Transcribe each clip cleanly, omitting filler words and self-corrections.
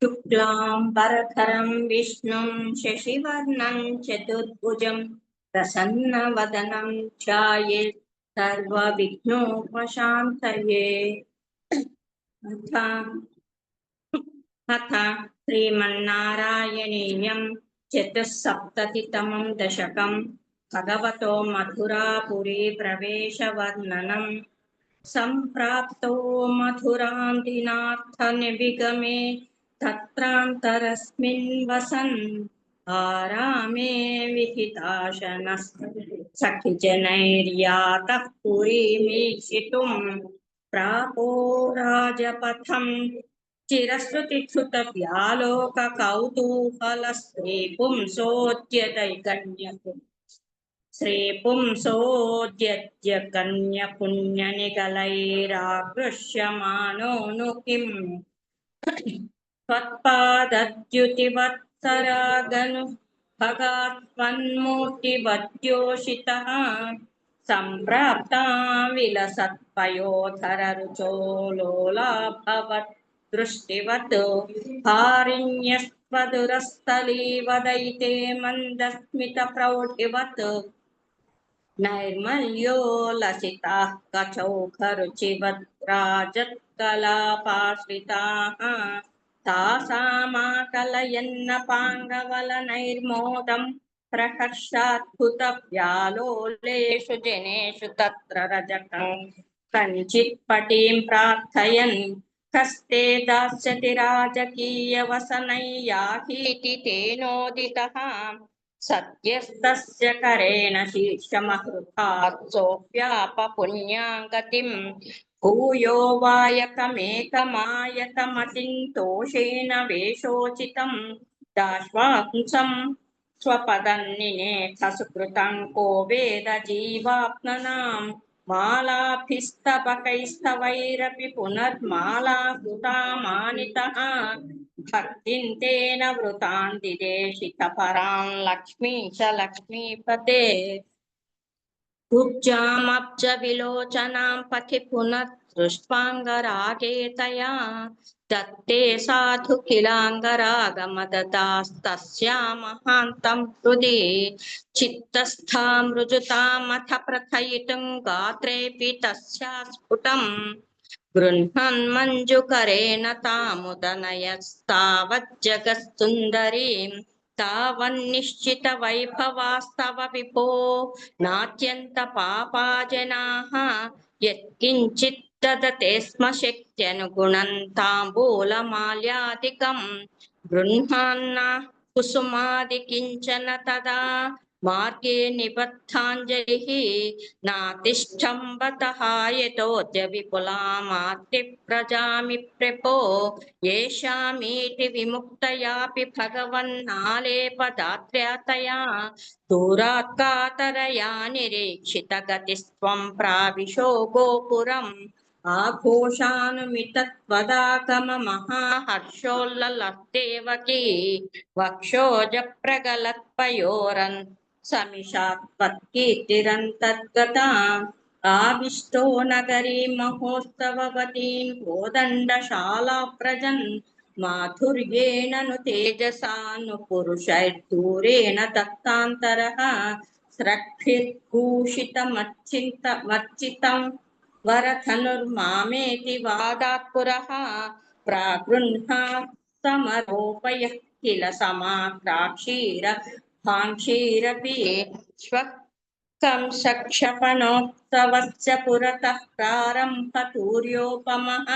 शुक्लांबरधरं विष्णुं शशिवर्णं चतुर्भुजं प्रसन्नवदनं ध्यायेत् सर्वविघ्नोपशान्तये। अथ श्रीमन्नारायणीयं चतुस्सप्ततितमं दशकं भगवतो मथुरापुरी प्रवेशवर्णनम्। सम्प्राप्तो मथुरां दिनार्थनिबिगमे तत्रान्तरस्मिन् वसन् आरामे विहिताशनसखिजनैर्यातः पुरीमीक्षितुं प्रापो राजपथं चिरश्रुतिच्छुतव्यालोककौतूहलस्त्रीपुंसोद्यतैकन्यकुम् श्रीपुंसोद्यज्य कन्यपुण्यनिगलैराकृष्यमाणो नु किम् त्वत्पादद्युतिवत्सरागनु भगात्मन्मूर्तिवद्योषितः सम्प्राप्ता विलसत्पयोधररुचो लोलाभवत् दृष्टिवत् हारिण्यस्त्वदुरस्थलीवदयिते मन्दस्मितप्रौढिवत् नैर्मल्यो लसिताः कचौखरुचिवद्राजत्कलापाश्रिताः तासामाकलयन्नपाङ्गवलनैर्मोदं प्रहर्षाद्भुतव्यालोलेषु जनेषु तत्र रजकं कञ्चित्पटीं प्रार्थयन् कस्ते दास्यति राजकीयवसनै याहीति तेनोदितः सत्यस्तस्य करेण शीर्षमहृतात् सोऽप्यापपुण्याङ्गतिं भूयो वायकमेकमायतमतिन्तोषेण वेशोचितं दाश्वांसं स्वपदन्निनेथ सुकृतं को वेद जीवाप्ननां मालाभिस्तबकैस्तवैरपि पुनर्माला कृता मानितः भक्तिं तेन वृतां दिदेशितपरां लक्ष्मीश लक्ष्मीपते कुब्जामब्ज विलोचनां पथि पुनर्दृष्ट्वाङ्गरागे तया दत्ते साधु किलाङ्गरागमददास्तस्या महान्तं हृदि चित्तस्था मृजुतामथ प्रथयितुं गात्रेऽपि तस्या स्फुटम् गृह्णन्मञ्जुकरेण तामुदनयस्तावज्जगत्सुन्दरीं तावन्निश्चितवैभवास्तव विभो नात्यन्तपापाजनाः यत्किञ्चित् ददते स्म शक्त्यनुगुणं ताम्बूलमाल्यादिकं गृह्णान्न कुसुमादिकिञ्चन तदा मार्गे निबद्धाञ्जलिः नातिष्ठम्बतः यतोऽद्य विपुलामार्तिप्रजामि प्रभो येषामीति विमुक्तयापि भगवन्नालेपदात्र्या तया दूरात् कातरया निरीक्षितगतिस्त्वं प्राविशो गोपुरम् आघोषानुमितत्वदागममहाहर्षोल्ललद्देवकी वक्षोजप्रगलत्पयोरन् समिषात् त्वत्कीर्तिरन्तर्गता आविष्टो नगरी महोत्सववतीं कोदण्डशालाव्रजन् माधुर्येण नु तेजसा नु पुरुषैर्दूरेण दत्तान्तरः स्रग्भिर्भूषितमर्चितं वरधनुर्मामेति वादात् पुरः प्रागृह्णात् समरोपयः किल समाक्राक्षीर भाङ्क्षीरपि श्वक्कं सक्षपणोत्सवस्य पुरतः प्रारम्भतूर्योपमः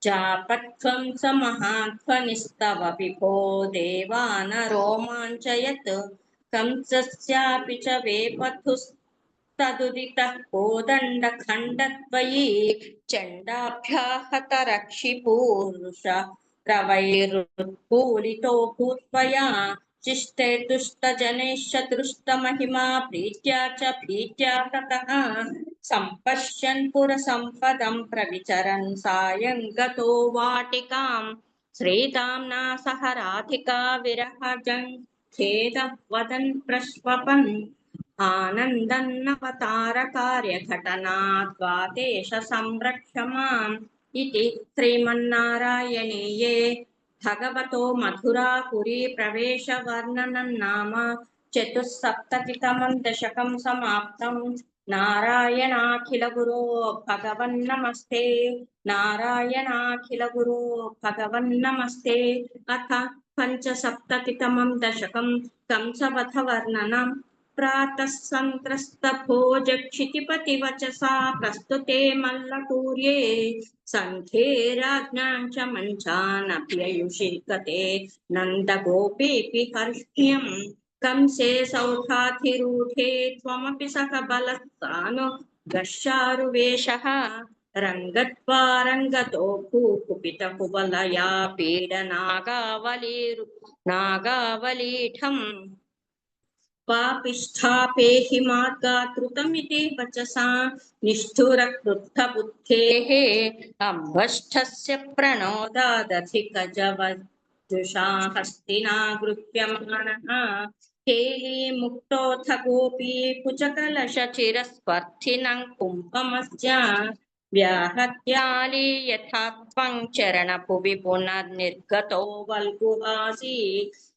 चापत्वं समहाध्वनिस्तव विभो देवानरोमाञ्चयत् कंसस्यापि च वेपथुस्तदुदितः कोदण्डखण्डद्वयी चण्डाभ्याहतरक्षिपूरुष रवैरुत्पूलितो भूत्वया चिष्टे तुष्टजनैश्च तुष्टमहिमा प्रीत्या च भीत्या ततः सम्पश्यन् पुरसम्पदं प्रविचरन् सायं गतो वाटिकां श्रीदाम्ना सह राधिका विरहजं खेदं वदन् प्रश्वपन् आनन्दन्नवतारकार्यघटना द्वादेश संरक्ष माम् इति श्रीमन्नारायणीये भगवतो मथुरापुरी प्रवेशवर्णनं नाम चतुस्सप्ततितमं दशकं समाप्तं। नारायणाखिलगुरो भगवन्नमस्ते। नारायणाखिलगुरो भगवन्नमस्ते। अथ पञ्चसप्ततितमं दशकं कंसवधवर्णनम्। प्रातः सन्त्रस्तभोजक्षितिपतिवचसा प्रस्तुते मल्लपूर्ये सन्ध्ये राज्ञां च मञ्चानप्ययुषिकते नन्दगोपेऽपि हर्ष्यम् कंसे सौखाधिरूढे त्वमपि सह बलस्तानु गश्चारुवेशः रङ्गत्वा रङ्गतो भूकुपितकुवलया नागावलीढम् पापिष्ठापेहि मार्गातृतमिति वचसा निष्ठुरक्रुद्धबुद्धेः अम्भष्ठस्य प्रणोदादधिकजवजुषा हस्तिना गृह्यमाणः केलीमुक्तोऽथ गोपी कुचकलशचिरस्पर्थिनं कुम्भमस्य व्याहत्याली यथा त्वं चरणभुवि पुनर्निर्गतो वल्गुहासी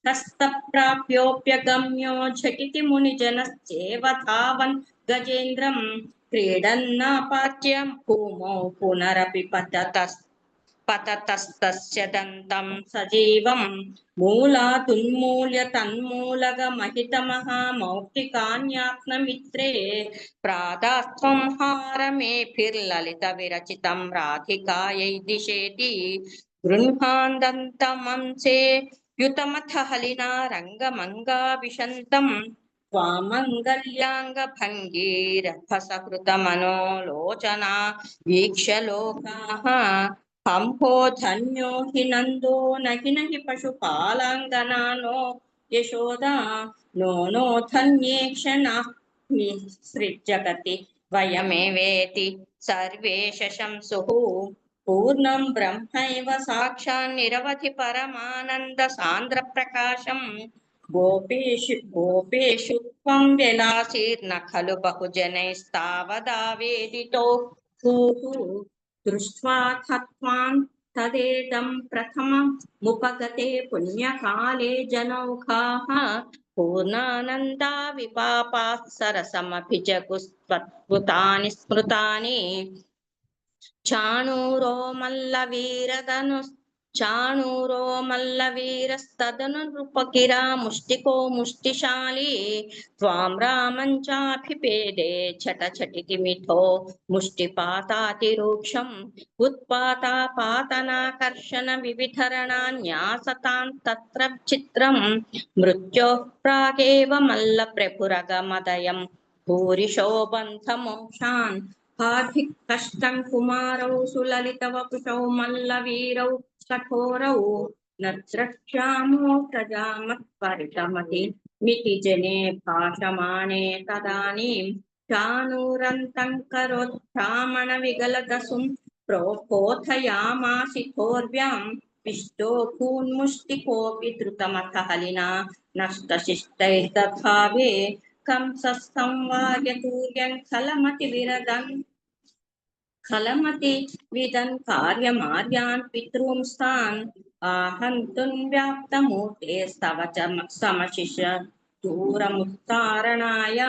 हस्तप्राप्योऽप्यगम्यो झटिति मुनिजनश्चेव धावन् गजेन्द्रं क्रीडन्नापात्य भूमौ पुनरपि पततस्तस्य दन्तं सजीवं मूलादुन्मूल्य तन्मूलगमहितमहामौक्तिकान्यात्ममित्रे प्रादास्त्वं हारमेभिर्ललितविरचितं राधिकायै दिशेति गृह्णान्दन्तमंसे युतमथ हलिना रङ्गमङ्गा विशन्तं स्वामङ्गल्याङ्गभङ्गीरभसकृतमनोलोचना वीक्ष्य लोकाः हंहो धन्यो हि नन्दो नहि नहि पशुपालाङ्गना नो यशोदा नो धन्ये क्षणाः सृज्जगति वयमेवेति सर्वे शशंसुः पूर्णं ब्रह्मैव साक्षात् निरवधि परमानन्द सान्द्र प्रकाशं गोपेषु त्वं विलासीर्न खलु बहुजनैस्तावदावेदितो भूः दृष्ट्वा त्वां तदेदं प्रथममुपगते पुण्यकाले जनौघाः पूर्णानन्दा विपापाः सरसमभिजगुस्त्वद्भुतानि स्मृतानि चाणूरो मल्लवीरस्तदनु नृपगिरा मुष्टिको मुष्टिशाली त्वां रामं चाभिपेदे छटछटिति मिथो मुष्टिपातातिरूक्षम् उत्पातापातनाकर्षण विविधरणान्यासतां तत्र चित्रं मृत्योः प्रागेव मल्लप्रभुरगमदयं भूरिशो बन्धमोक्षान् हार्दिक कष्टं कुमारौ सुललितवपुषौ मल्लवीरौ कठोरौ न द्रक्ष्यामो प्रजामत्परितमति मिति जने भाषमाणे तदानीं चाणूरन्तं करोत्थामण विगलदसुं प्रोपोथयामासिथोर्व्यां पिष्टो भून्मुष्टिकोऽपि द्रुतमथ हलिना नष्टशिष्टैर्दभावे कंसस्संवार्यतूर्यं खलमति विदन् कार्यमार्यान् पितॄंस्तान् आहन्तुं व्याप्तमूर्तेस्तव च समशिष दूरमुत्तारणाय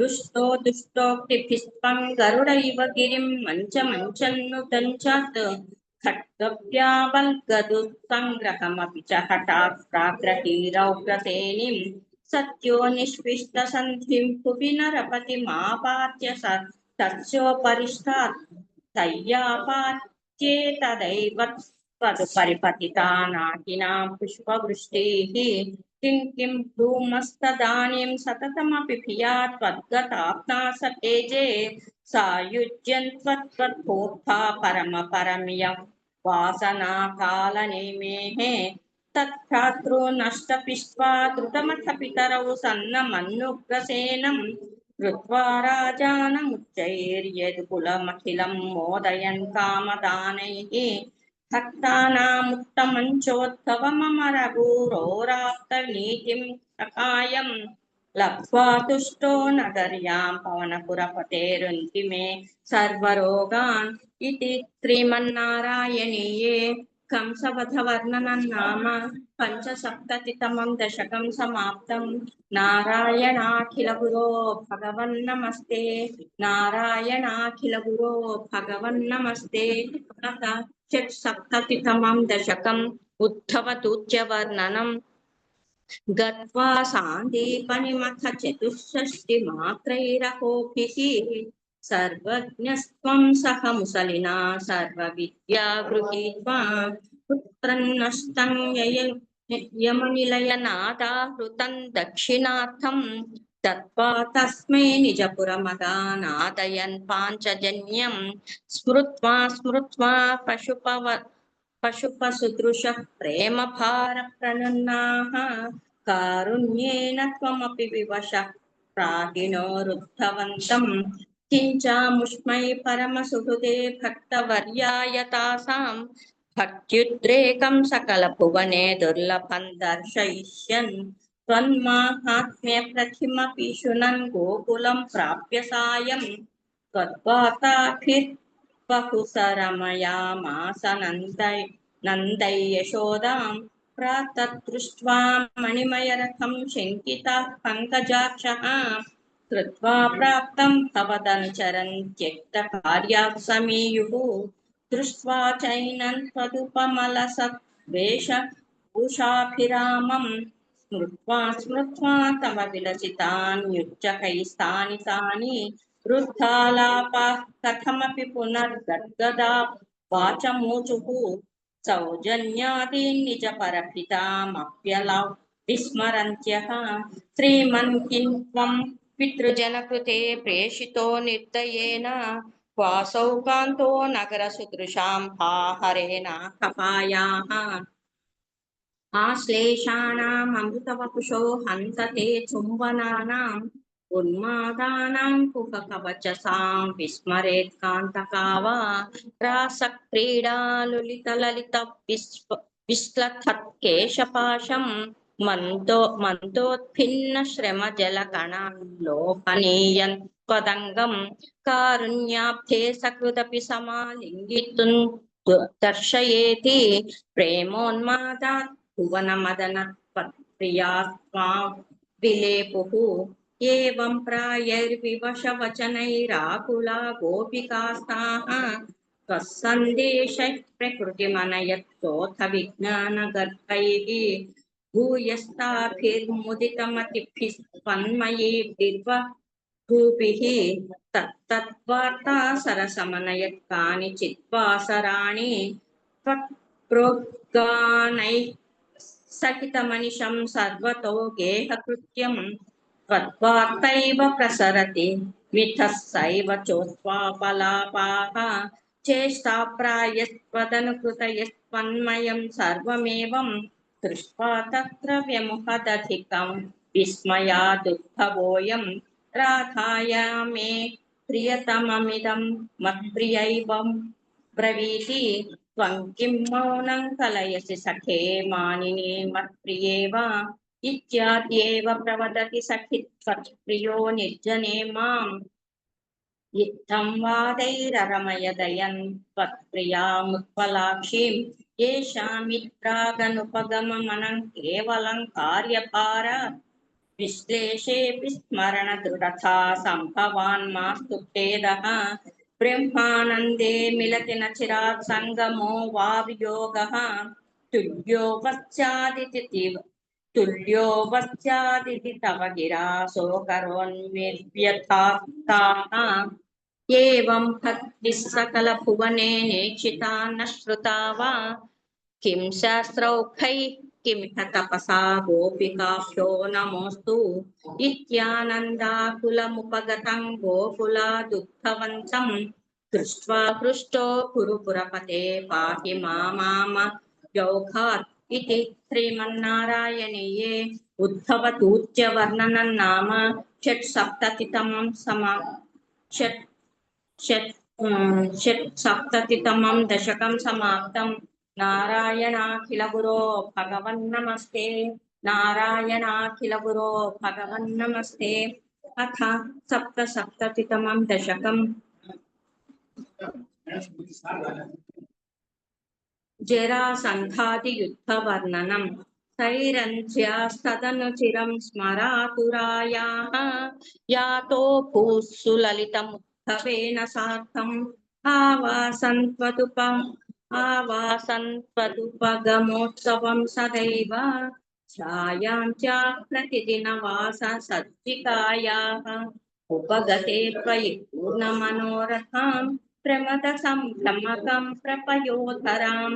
दुष्टो दुष्टोक्तिभिस्त्वं गरुडैव गिरिं मञ्चन्नुदञ्चात् खड्गव्यावल्गदुस्सङ्ग्रहमपि च हठात् प्राग्रहीरौग्रसेनीं सत्यो निष्पिष्टसन्धिं भुवि नरपतिमापात्य तस्योपरिष्टात् तय्यापात्येतदैव तदुपरिपतिता नाकिनां पुष्पवृष्टिः किं भ्रूमस्तदानीं सततमपि भिया त्वद्गताप्ना सतेजे सायुज्यं त्वद्भोक्ता परमपरमियं वासनाकालनेमेः तत्भ्रातृ नष्टपिष्ट्वा द्रुतमथ पितरौ सन्नमन्नुग्रसेनं कृत्वा राजानमुच्चैर्यदुकुलमखिलं मोदयन् कामदानैः भक्तानामुत्तमञ्चोद्भवमरगुरोराप्तनीतिं सखायम् लब्ध्वा तुष्टो नगर्यां पवनपुरपतेरुन्तिमे सर्वरोगान् इति श्रीमन्नारायणीये कंसवधवर्णनं नाम पञ्चसप्ततितमं दशकं समाप्तं। नारायणाखिलगुरो भगवन्नमस्ते, नारायणाखिलगुरो भगवन्नमस्ते। अथ षट्सप्ततितमं दशकम् उद्धवतूच्यवर्णनम्। गत्वा सान्दीपनिमथ चतुष्षष्टिमात्रैरहोभिः सर्वज्ञस्त्वं सह मुसलिना सर्वविद्या गृहीत्वा पुत्रन्नष्टं यमनिलयनादाहृतं दक्षिणार्थं दत्त्वा तस्मै निजपुरमगानादयन् पाञ्चजन्यं स्मृत्वा स्मृत्वा पशुपसुदृशः प्रेमभारप्रणन्नाः कारुण्येन त्वमपि विवशः प्राहिणोरुद्धवन्तं किञ्चामुष्मै परमसुहृदे भक्तवर्याय तासां भक्त्युद्रेकं सकलभुवने दुर्लभं दर्शयिष्यन् त्वन्माहात्म्यप्रतिमपि शृणन् गोकुलं प्राप्य सायं त्वद्वार्ताभिर् बहुसरमयामास नन्दै यशोदां प्रातः मणिमयरथं शङ्कितः पङ्कजाक्षः कृत्वा प्राप्तं भवदनुचरन् त्यक्तकार्यात् समीयुः दृष्ट्वा चैनं त्वदुपमलसद्वेषभूषाभिरामं स्मृत्वा स्मृत्वा तव विलसितान्युच्चकैस्तानि तानि रुद्धालापाः कथमपि पुनर्गद्गदा वाचमूचुः सौजन्यादीन् निजपरपितामप्यलौ विस्मरन्त्यः श्रीमन् किं त्वं पितृजनकृते प्रेषितो निर्दयेन क्वासौ कान्तो नगरसुदृशां पाहरेण कपायाः आश्लेषाणाम् अमृतवपुषो हन्त ते चुम्बनानाम् उन्मादानां कुहकवचसां विस्मरेत् कान्तका वा रासक्रीडालुलितललित विश्लथत्केशपाशं मन्दोत्भिन्न श्रमजलकणान् लोभनीयन् त्वदङ्गं कारुण्याब्धे सकृदपि समालिङ्गितुं दर्शयेति प्रेमोन्मादात् भुवनमदन प्रिया त्वां विलेपुः एवं प्रायैर्विवशवचनैराकुला गोपिकास्ताः त्वत्सन्देशैः प्रकृतिमनयत्सोऽथ विज्ञानगर्भैः भूयस्ताभिर्मुदितमतिभिः स्पन्मयीभिर्वधूभिः तत्तद्वार्ता सरसमनयत् कानिचित् वासराणि त्वत्प्रोद्गानैः सहितमनिशं सर्वतो गेहकृत्यं त्वद्वार्तैव प्रसरति मिथः सैव चोत्स्वापलापाः चेष्टाप्रायस्त्वदनुकृतयस्त्वन्मयं सर्वमेवं दृष्ट्वा तत्र व्यमुहदधिकं विस्मयादुद्भवोऽयं राधाया मे प्रियतममिदं मत्प्रियैवं ब्रवीति त्वं किं मौनं कलयसि सखे मानिनी मत्प्रिये वा इत्याद्येव प्रवदति सखि त्वत्प्रियो निर्जने माम् इत्थं वादैररमयदयन् त्वत्प्रियामुत्पलाक्षीं येषामित्रागनुपगममनं केवलं कार्यभारात् विश्लेषेऽपि स्मरणदृढता सम्भवान् मास्तु खेदः ब्रह्मानन्दे मिलति न चिरात् सङ्गमो वा वियोगः तुल्यो वस्यादिति तव गिरा शोकरोन्मिर्व्यथाः एवं भक्तिः सकलभुवने नेक्षिता न श्रुता वा किं शास्त्रौखैः किमिह तपसा गोपिकाभ्यो नमोऽस्तु इत्यानन्दाकुलमुपगतं गोकुलादुद्धवन्तं दृष्ट्वा हृष्टो कुरुपुरपते पाहि मामामयोघात् इति श्रीमन्नारायणीये उद्धवतूच्यवर्णनं नाम षट्सप्ततितमं षट्सप्ततितमं दशकं समाप्तं। नारायणाखिलगुरो भगवन्नमस्ते। नारायणाखिल गुरो भगवन्नमस्ते। अथ सप्तसप्ततितमं दशकम्। जरासन्धादियुद्धवर्णनम्। सैरन्ध्यास्तदनुचिरं स्मरातुरायाः यातो भूस्सुललितमुत्थवेन सार्धम् आवासन्त्वदुपगमोत्सवं सदैव छायां च प्रतिदिनवास सज्जिकायाः उपगते त्वयि पूर्णमनोरथां प्रमदसम्भ्रमकं प्रपयोधरां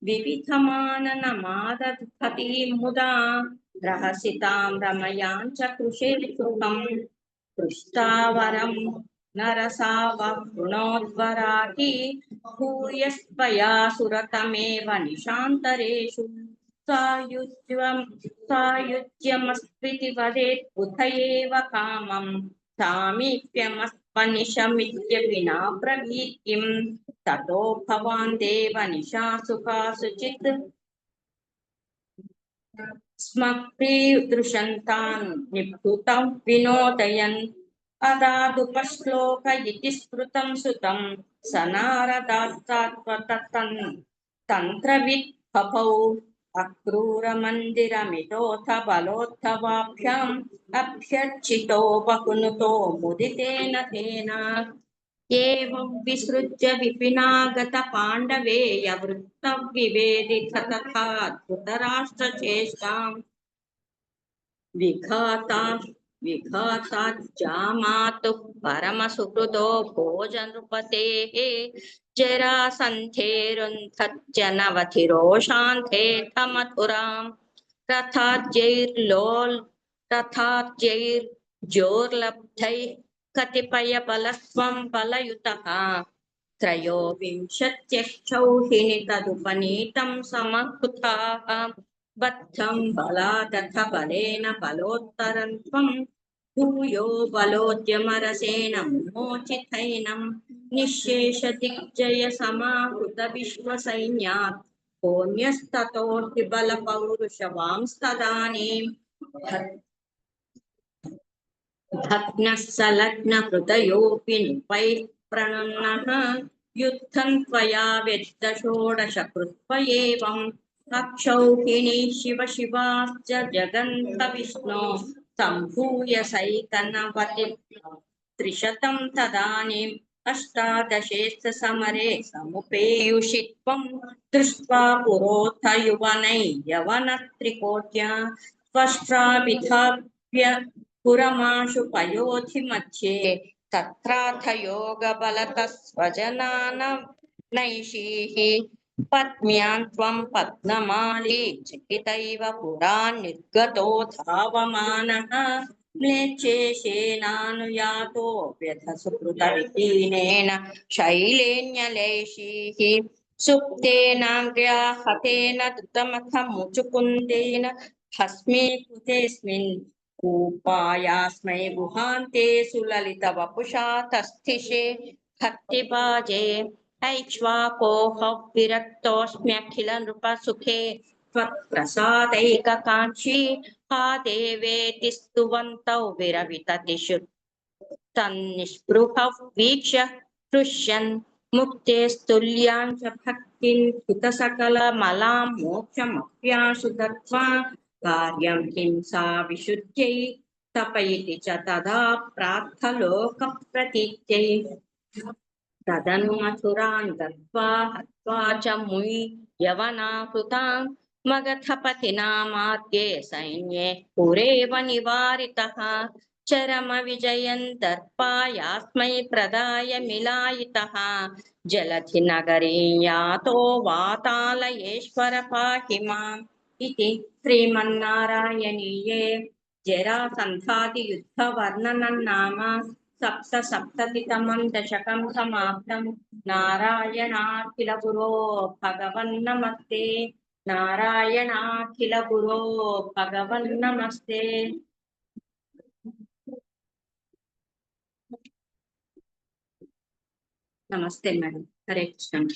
विविधमाननमादधतीं मुदा रहसितां रमयां च कृषे सुखम् पृष्ठावरं नरसावृणोद्वराति भूयस्त्वया सुरतमेव निशान्तरेषु सायुज्यमस्त्विति वदेत् बुध एव कामम् सामीप्यमस्मनिशमित्यपि न ब्रवीत् ततो भवान् देव निशासुखासुचित् स्मप्रीदृशन्तान् निभृतं विनोदयन् अदादुपश्लोक इति स्मृतं सुतं स नारदात्तत्वतन् तन्त्रवित् बभौ अक्रूरमन्दिरमितोऽथ बलोत्थवाभ्याम् अभ्यर्चितो बहुनुतो मुदितेन तेन एवं विसृज्य विपिनागत पाण्डवेय वृत्तविवेदित तथा धृतराष्ट्रचेष्टाम् विघाताज्जामातुः परमसुहृदो भोजनृपतेः जरासन्धेरुन्धच्च नवतिरोषान्धेऽथ रथाद्यैर्जोर्लब्धैः कतिपयबलस्त्वं बलयुतः त्रयोविंशत्यक्षौहिणी तदुपनीतं समकृताः बद्धं बलादथ बलेन बलोत्तरं त्वं भूयो बलोद्यमरसेन मोचितैनं निःशेषदिग्जय समाहृत विश्वसैन्यात् पुण्यस्ततोऽस्ति बलपौरुषवांस्तदानीं भग्नः सलग्नहृदयोऽपि नृपैः प्रणम्नः युद्धं त्वया व्यधितषोडश कृत्वा एवम् अक्षौहिणी शिव शिवाश्च जगन्त विष्णो सम्भूय सैकनवति त्रिशतं तदानीम् अष्टादशेऽस्थ समरे समुपेयुषि त्वं दृष्ट्वा पुरोथ युवनै यवनत्रिकोट्या त्वष्ट्राभिधाभ्य पुरमाशु पयोधि मध्ये तत्राथ योगबलतः स्वजनान नैषीः पत्न्यां त्वं पद्ममाली चकितैव पुरा निर्गतो धावमानः म्लेच्छेशेनानुयातो व्यथसुकृतविहीनेन शैलेन्यलेशीः सुप्तेनाग्र्याहतेन धृतमथ मुचुकुन्देन हस्मीकृतेऽस्मिन् कूपायास्मै गुहान्ते सुललितवपुषा तस्थिषे भक्तिभाजे ऐक्ष्वाकोह विरक्तोऽस्म्यखिल नृपसुखे त्वत्प्रसादैककाङ्क्षी हा देवेति स्तुवन्तौ विरविततिषु तन्निस्पृहः वीक्ष्य हृष्यन् मुक्तेस्तुल्यां च भक्तिं हितसकलमलां मोक्षमप्याशु दत्त्वा कार्यं हिंसा विशुद्ध्यै तपयति च तदा प्रार्थलोकप्रतीत्यै तदनु मथुरान् गत्वा हत्वा च मुयि यवनाकृतां मगधपतिनामाद्ये सैन्ये पुरेव निवारितः चरम विजयन् दर्पायास्मै प्रदाय मिलायितः जलधि नगरीं यातो वातालयेश्वर पाहि माम् इति श्रीमन्नारायणीये जरासन्धादियुद्धवर्णनं नाम सप्तसप्ततितमं दशकं समाप्तं। नारायणाखिल गुरो भगवन्नमस्ते। नारायणाखिल गुरो भगवन्नमस्ते। नमस्ते मैडम। हरे कृष्ण।